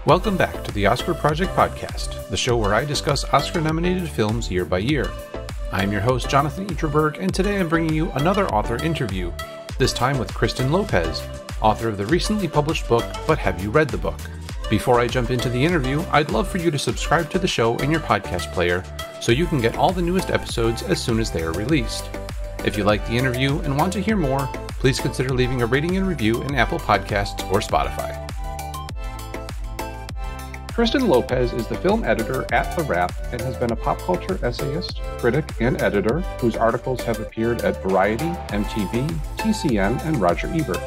Welcome back to the Oscar Project Podcast, the show where I discuss Oscar-nominated films year by year. I'm your host, Jonathan Eterberg, and today I'm bringing you another author interview, this time with Kristen Lopez, author of the recently published book, But Have You Read the Book? Before I jump into the interview, I'd love for you to subscribe to the show in your podcast player so you can get all the newest episodes as soon as they are released. If you like the interview and want to hear more, please consider leaving a rating and review in Apple Podcasts or Spotify. Kristen Lopez is the film editor at The Wrap and has been a pop culture essayist, critic, and editor whose articles have appeared at Variety, MTV, TCM, and Roger Ebert.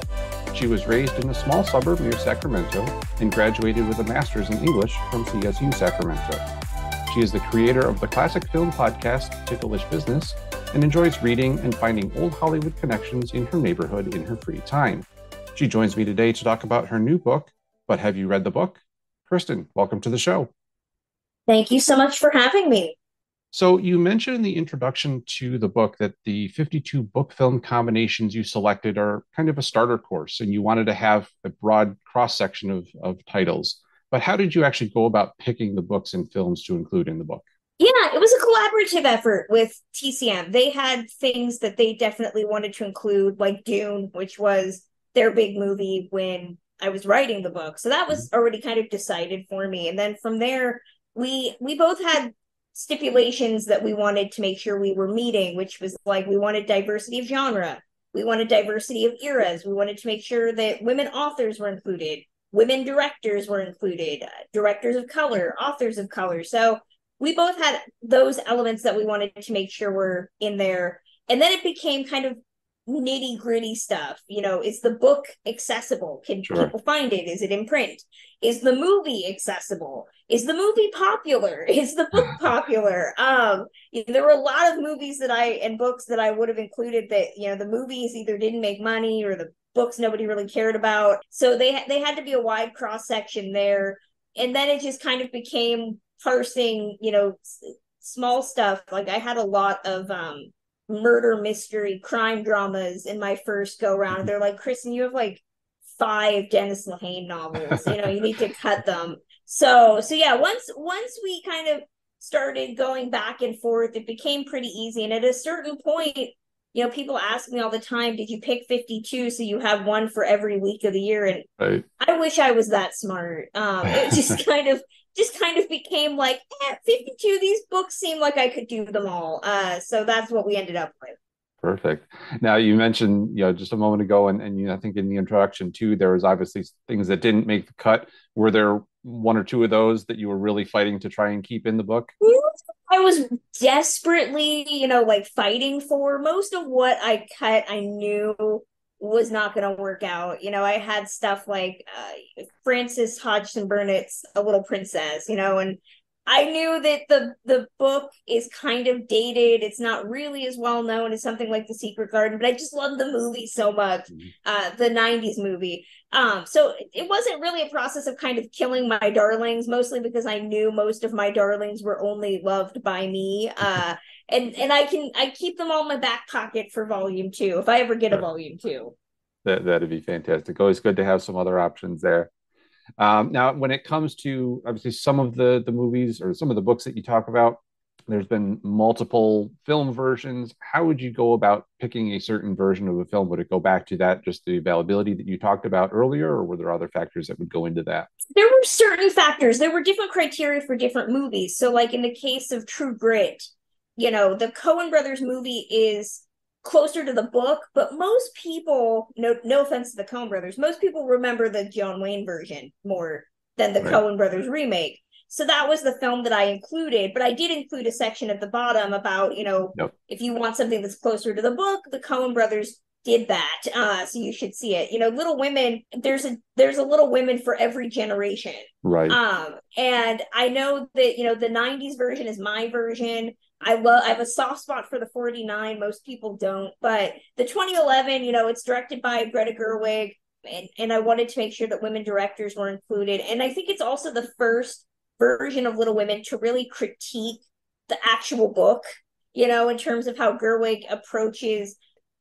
She was raised in a small suburb near Sacramento and graduated with a master's in English from CSU Sacramento. She is the creator of the classic film podcast Ticklish Business and enjoys reading and finding old Hollywood connections in her neighborhood in her free time. She joins me today to talk about her new book, But Have You Read the Book? Kristen, welcome to the show. Thank you so much for having me. So you mentioned in the introduction to the book that the 52 book film combinations you selected are kind of a starter course, and you wanted to have a broad cross-section of titles. But how did you actually go about picking the books and films to include in the book? Yeah, it was a collaborative effort with TCM. They had things that they definitely wanted to include, like Dune, which was their big movie when I was writing the book. So that was already kind of decided for me. And then from there, we both had stipulations that we wanted to make sure we were meeting, which was like we wanted diversity of genre. We wanted diversity of eras. We wanted to make sure that women authors were included, women directors were included, directors of color, authors of color. So we both had those elements that we wanted to make sure were in there. And then it became kind of nitty gritty stuff. You know, is the book accessible? Can people find it? Is it in print? Is the movie accessible? Is the movie popular? Is the book popular? There were a lot of movies and books that I would have included that, the movies either didn't make money or the books nobody really cared about. So they had to be a wide cross section there. And then it just kind of became parsing, small stuff. Like I had a lot of murder mystery crime dramas in my first go round. They're like, Kristen, you have like 5 Dennis Lehane novels, you need to cut them. So yeah, once we kind of started going back and forth, it became pretty easy. And at a certain point, people ask me all the time, did you pick 52 so you have one for every week of the year? And right. I wish I was that smart. It just kind of became like 52. These books seem like I could do them all. So that's what we ended up with. Perfect. Now you mentioned, just a moment ago, and I think in the introduction too, there was obviously things that didn't make the cut. Were there one or two of those that you were really fighting to try and keep in the book? I was desperately, fighting for. Most of what I cut, I knew was not going to work out. I had stuff like Frances Hodgson Burnett's A Little Princess, and I knew that the book is kind of dated. It's not really as well known as something like The Secret Garden, but I just love the movie so much, the 90s movie. So it wasn't really a process of kind of killing my darlings, mostly because I knew most of my darlings were only loved by me. And I keep them all in my back pocket for volume 2, if I ever get a volume 2. That'd be fantastic. Always good to have some other options there. Now, when it comes to obviously some of the movies or some of the books that you talk about, there's been multiple film versions. How would you go about picking a certain version of a film? Would it go back to that, just the availability that you talked about earlier, or were there other factors that would go into that? There were certain factors. There were different criteria for different movies. So like in the case of True Grit, the Coen brothers movie is closer to the book, but most people, no offense to the Coen brothers, most people remember the John Wayne version more than the Coen brothers remake. So that was the film that I included, but I did include a section at the bottom about, if you want something that's closer to the book, the Coen brothers did that. So you should see it. Little Women, there's a Little Women for every generation. Right. And I know that, the 90s version is my version. I have a soft spot for the 49. Most people don't, but the 2011, it's directed by Greta Gerwig, and I wanted to make sure that women directors were included. And I think it's also the first version of Little Women to really critique the actual book, in terms of how Gerwig approaches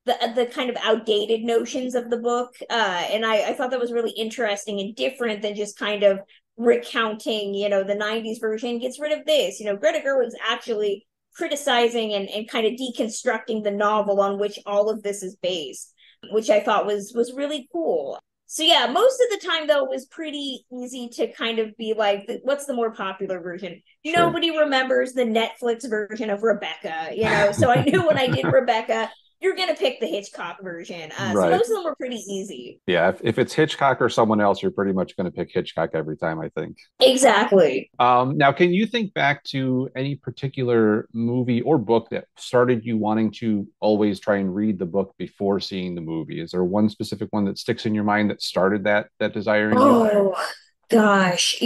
the kind of outdated notions of the book. And I thought that was really interesting and different than just kind of recounting, the 90s version, gets rid of this. Greta Gerwig's actually criticizing and kind of deconstructing the novel on which all of this is based, which I thought was really cool. So yeah, most of the time though it was pretty easy to kind of be like, what's the more popular version? Sure. Nobody remembers the Netflix version of Rebecca. So I knew when I did Rebecca, you're gonna pick the Hitchcock version. So Right. most of them were pretty easy. Yeah, if it's Hitchcock or someone else, you're pretty much going to pick Hitchcock every time, I think. Exactly. Now, can you think back to any particular movie or book that started you wanting to always try and read the book before seeing the movie? Is there one specific one that sticks in your mind that started that desire in you? Oh gosh,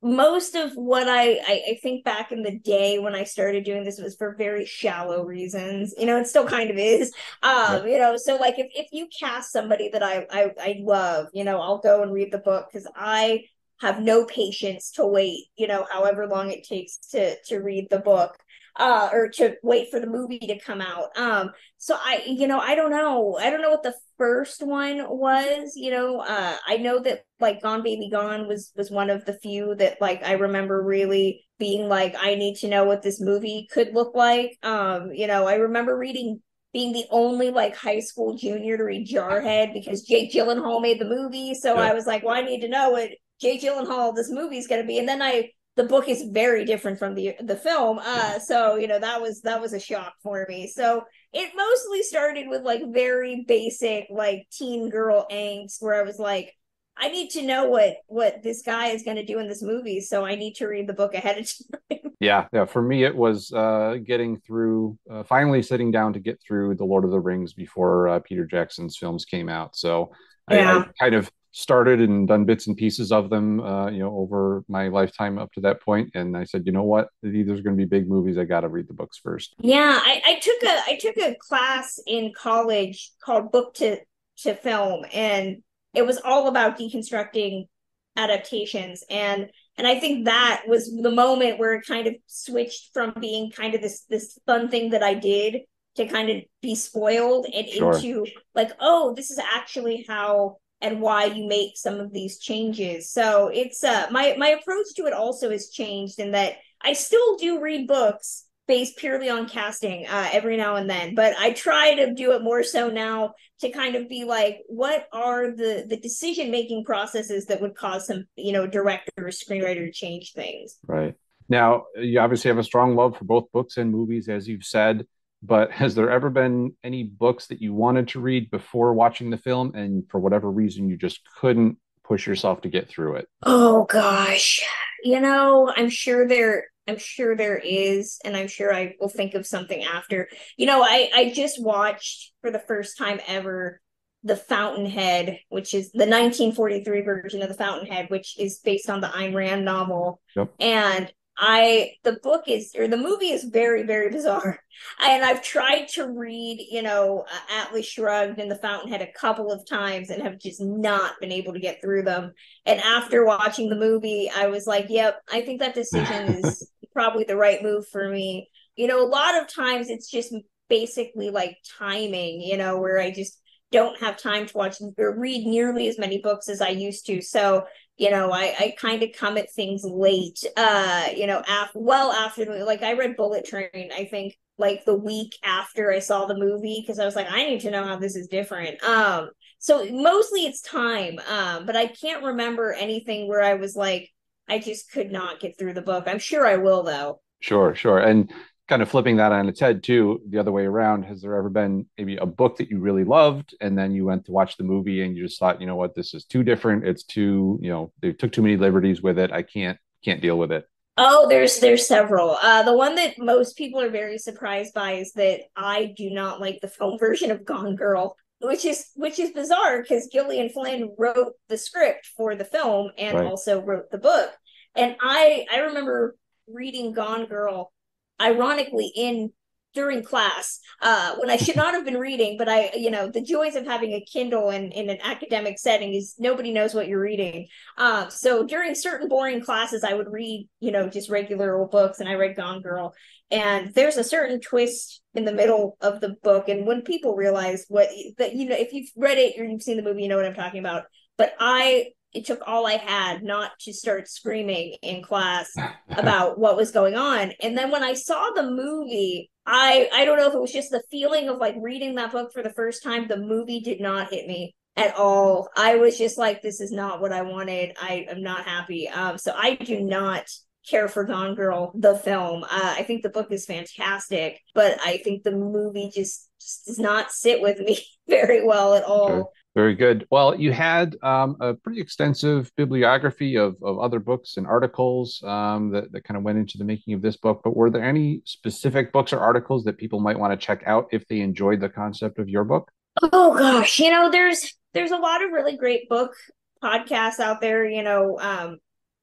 most of what I think back in the day when I started doing this was for very shallow reasons. It still kind of is. Yep. So like if you cast somebody that I love, I'll go and read the book because I have no patience to wait, however long it takes to read the book. Or to wait for the movie to come out. So I don't know. I don't know what the first one was. I know that like Gone Baby Gone was one of the few that like I remember really being like, I need to know what this movie could look like. I remember being the only like high school junior to read Jarhead because Jake Gyllenhaal made the movie. So I Yep. was like, well, I need to know what Jake Gyllenhaal this movie is going to be. And then the book is very different from the film. Yeah. So that was a shock for me. So it mostly started with like very basic like teen girl angst where I was like, I need to know what this guy is going to do in this movie, so I need to read the book ahead of time. Yeah. For me, it was getting through, finally sitting down to get through The Lord of the Rings before Peter Jackson's films came out. So I Yeah. kind of started and done bits and pieces of them, over my lifetime up to that point. And I said, you know what? There's going to be big movies. I got to read the books first. Yeah, I took a class in college called Book to Film, and it was all about deconstructing adaptations. And I think that was the moment where it kind of switched from being kind of this fun thing that I did to kind of be spoiled and Sure. into like, oh, this is actually how and why you make some of these changes. So it's my approach to it also has changed in that I still do read books based purely on casting every now and then, but I try to do it more so now to kind of be like, what are the decision making processes that would cause some director or screenwriter to change things. Right. Now, you obviously have a strong love for both books and movies, as you've said, but has there ever been any books that you wanted to read before watching the film and for whatever reason you just couldn't push yourself to get through it? Oh gosh. I'm sure there is, and I'm sure I will think of something after. I just watched for the first time ever The Fountainhead, which is the 1943 version of The Fountainhead, which is based on the Ayn Rand novel. Yep. And the movie is very, very bizarre. And I've tried to read, Atlas Shrugged and The Fountainhead a couple of times and have just not been able to get through them. And after watching the movie, I was like, yep, I think that decision is probably the right move for me. A lot of times it's just basically like timing, where I just don't have time to watch or read nearly as many books as I used to. So I kind of come at things late, well after like I read Bullet Train, I think like the week after I saw the movie, because I was like, I need to know how this is different. So mostly it's time. But I can't remember anything where I was like, I just could not get through the book. I'm sure I will though. Sure. And kind of flipping that on its head too, the other way around, has there ever been maybe a book that you really loved and then you went to watch the movie and you just thought, you know what, this is too different. It's too, they took too many liberties with it. I can't deal with it. Oh, there's several. The one that most people are very surprised by is that I do not like the film version of Gone Girl, which is bizarre because Gillian Flynn wrote the script for the film and Right. also wrote the book. And I remember reading Gone Girl ironically in during class when I should not have been reading, but the joys of having a Kindle in an academic setting is nobody knows what you're reading. So during certain boring classes I would read just regular old books, and I read Gone Girl, and there's a certain twist in the middle of the book, and when people realize if you've read it or you've seen the movie, you know what I'm talking about. But I it took all I had not to start screaming in class about what was going on. And then when I saw the movie, I don't know if it was just the feeling of like reading that book for the first time. The movie did not hit me at all. I was just like, this is not what I wanted. I am not happy. So I do not care for Gone Girl, the film. I think the book is fantastic, but I think the movie just does not sit with me very well at all. Okay. Very good. Well, you had a pretty extensive bibliography of other books and articles that kind of went into the making of this book. But were there any specific books or articles that people might want to check out if they enjoyed the concept of your book? Oh gosh, there's a lot of really great book podcasts out there.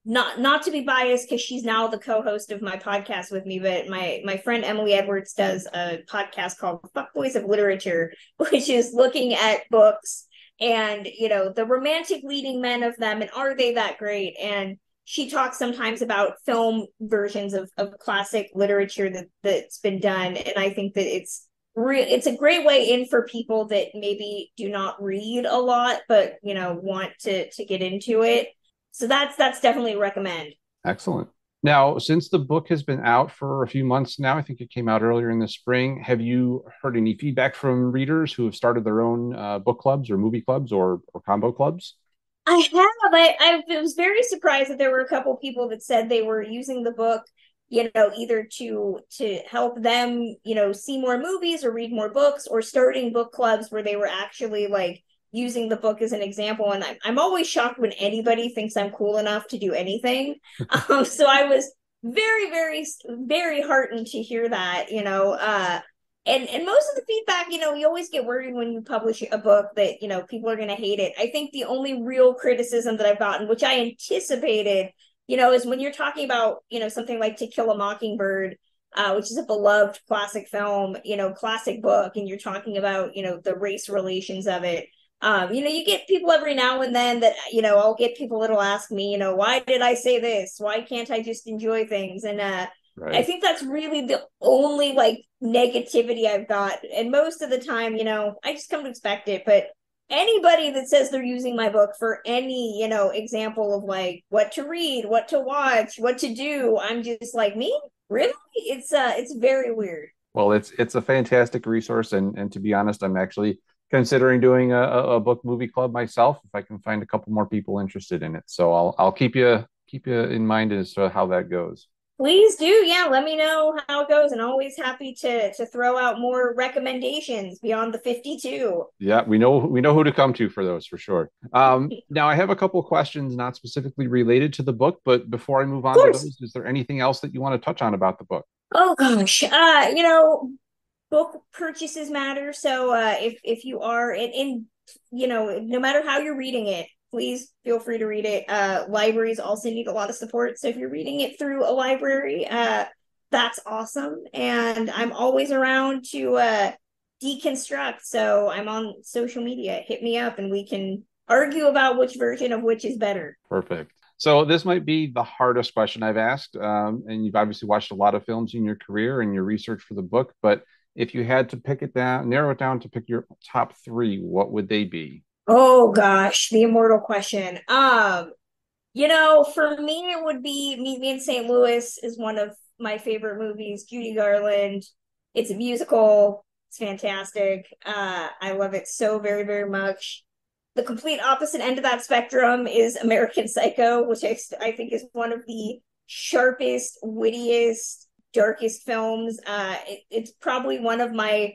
Not to be biased because she's now the co-host of my podcast with me, but my friend Emily Edwards does a podcast called Fuckboys of Literature, which is looking at books and the romantic leading men of them, and are they that great? And she talks sometimes about film versions of classic literature that's been done, and I think that it's a great way in for people that maybe do not read a lot but want to get into it. So that's definitely a recommend. Excellent. Now, since the book has been out for a few months now, I think it came out earlier in the spring. Have you heard any feedback from readers who have started their own book clubs or movie clubs or combo clubs? I have. I was very surprised that there were a couple people that said they were using the book, either to help them, see more movies or read more books, or starting book clubs where they were actually like using the book as an example. And I'm always shocked when anybody thinks I'm cool enough to do anything. So I was very, very, very heartened to hear that, and most of the feedback, you always get worried when you publish a book that, people are going to hate it. I think the only real criticism that I've gotten, which I anticipated, is when you're talking about, something like To Kill a Mockingbird, which is a beloved classic film, classic book, and you're talking about, the race relations of it. You get people every now and then that, I'll get people that'll ask me, why did I say this? Why can't I just enjoy things? And Right. I think that's really the only like negativity I've got. And most of the time, I just come to expect it. But anybody that says they're using my book for any, example of like what to read, what to watch, what to do, I'm just like, me? Really? It's very weird. Well, it's a fantastic resource, and to be honest, I'm actually considering doing a book movie club myself if I can find a couple more people interested in it. So I'll keep you in mind as to how that goes. Please do. Yeah, let me know how it goes. And always happy to throw out more recommendations beyond the 52. Yeah, we know who to come to for those for sure. Now I have a couple of questions not specifically related to the book, but before I move Of on to course. those, is there anything else that you want to touch on about the book? Oh gosh. Book purchases matter. So if you are no matter how you're reading it, please feel free to read it. Libraries also need a lot of support. So if you're reading it through a library, that's awesome. And I'm always around to deconstruct. So I'm on social media. Hit me up and we can argue about which version of which is better. Perfect. So this might be the hardest question I've asked, and you've obviously watched a lot of films in your career and your research for the book. But if you had to pick it down, narrow it down to pick your top three, what would they be? Oh gosh, the immortal question. For me it would be Meet Me in St. Louis is one of my favorite movies. Judy Garland. It's a musical. It's fantastic. I love it so very, very much. The complete opposite end of that spectrum is American Psycho, which I think is one of the sharpest, wittiest, darkest films. It's probably one of my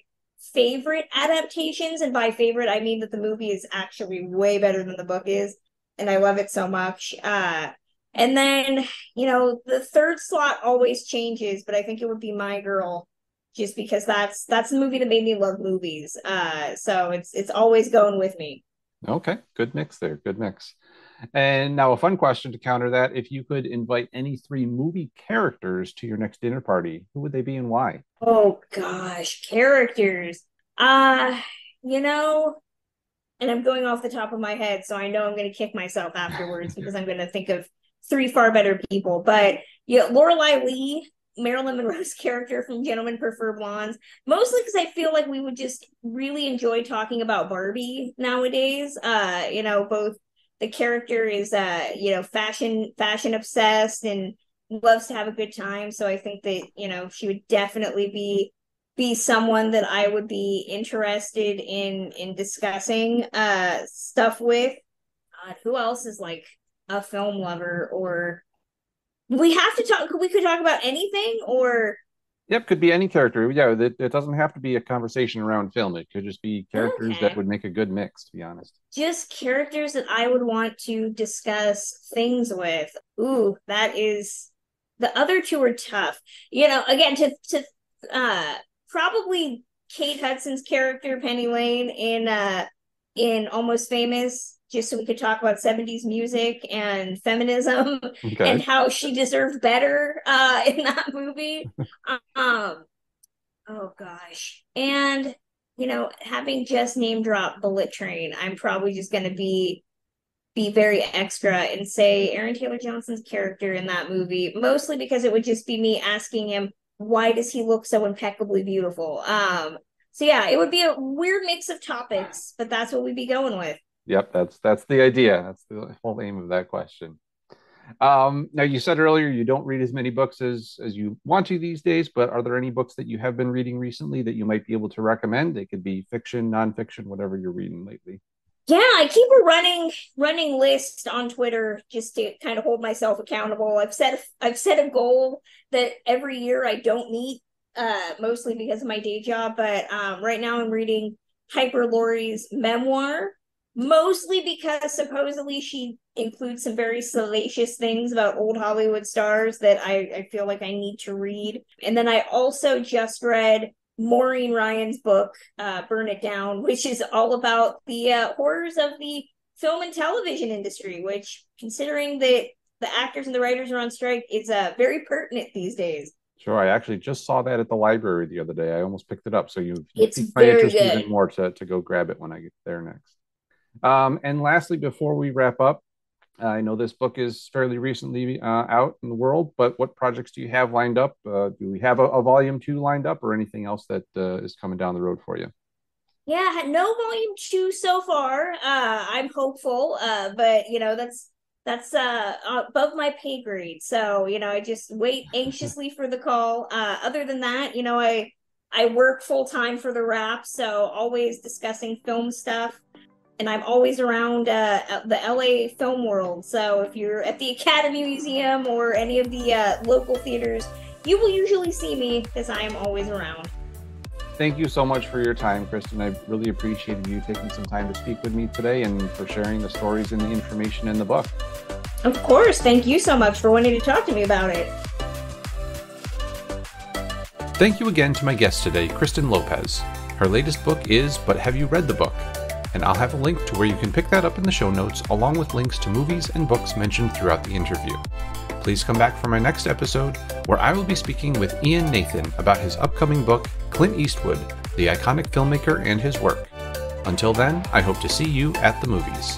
favorite adaptations, and by favorite I mean that the movie is actually way better than the book is, and I love it so much. And then the third slot always changes, but I think it would be My Girl, just because that's the movie that made me love movies. So it's always going with me. Okay, good mix there. Good mix. And now a fun question to counter that. If you could invite any three movie characters to your next dinner party, who would they be and why? Oh gosh, characters. Uh, you know, and I'm going off the top of my head, so I know I'm going to kick myself afterwards because I'm going to think of three far better people. But Lorelei Lee, Marilyn Monroe's character from Gentlemen Prefer Blondes, mostly because I feel like we would just really enjoy talking about Barbie nowadays. Both the character is fashion obsessed and loves to have a good time. So I think that, she would definitely be someone that I would be interested in discussing stuff with. Who else is like a film lover? Or we could talk about anything, or Yep, could be any character. Yeah, it doesn't have to be a conversation around film. It could just be characters that okay, would make a good mix, to be honest. just characters that I would want to discuss things with. Ooh, that is, the other two are tough. Again, to probably Kate Hudson's character Penny Lane in Almost Famous, just so we could talk about 70s music and feminism and Okay. how she deserved better in that movie. Um, oh gosh. And having just name dropped Bullet Train, I'm probably just gonna be very extra and say Aaron Taylor Johnson's character in that movie, mostly because it would just be me asking him, why does he look so impeccably beautiful? So yeah, it would be a weird mix of topics, but that's what we'd be going with. Yep, that's the idea. That's the whole aim of that question. Now, you said earlier you don't read as many books as you want to these days, but are there any books that you have been reading recently that you might be able to recommend? They could be fiction, nonfiction, whatever you're reading lately. Yeah, I keep a running list on Twitter just to kind of hold myself accountable. I've set a goal that every year I don't meet, mostly because of my day job. But right now I'm reading Hyper Laurie's memoir, mostly because supposedly she includes some very salacious things about old Hollywood stars that I feel like I need to read. And then I also just read Maureen Ryan's book, Burn It Down, which is all about the horrors of the film and television industry, which, considering that the actors and the writers are on strike, is very pertinent these days. Sure, I actually just saw that at the library the other day. I almost picked it up, so you've It's piqued my very interest even good. more to go grab it when I get there next. And lastly, before we wrap up, I know this book is fairly recently out in the world, but what projects do you have lined up? Do we have a volume two lined up, or anything else that is coming down the road for you? Yeah, no volume two so far. I'm hopeful, but that's above my pay grade. So, I just wait anxiously for the call. Other than that, I work full time for the Wrap, so always discussing film stuff. And I'm always around the LA film world. So if you're at the Academy Museum or any of the local theaters, you will usually see me because I am always around. Thank you so much for your time, Kristen. I really appreciated you taking some time to speak with me today and for sharing the stories and the information in the book. Of course. Thank you so much for wanting to talk to me about it. Thank you again to my guest today, Kristen Lopez. Her latest book is But Have You Read the Book? And I'll have a link to where you can pick that up in the show notes, along with links to movies and books mentioned throughout the interview. Please come back for my next episode, where I will be speaking with Ian Nathan about his upcoming book, Clint Eastwood, the iconic filmmaker and his work. Until then, I hope to see you at the movies.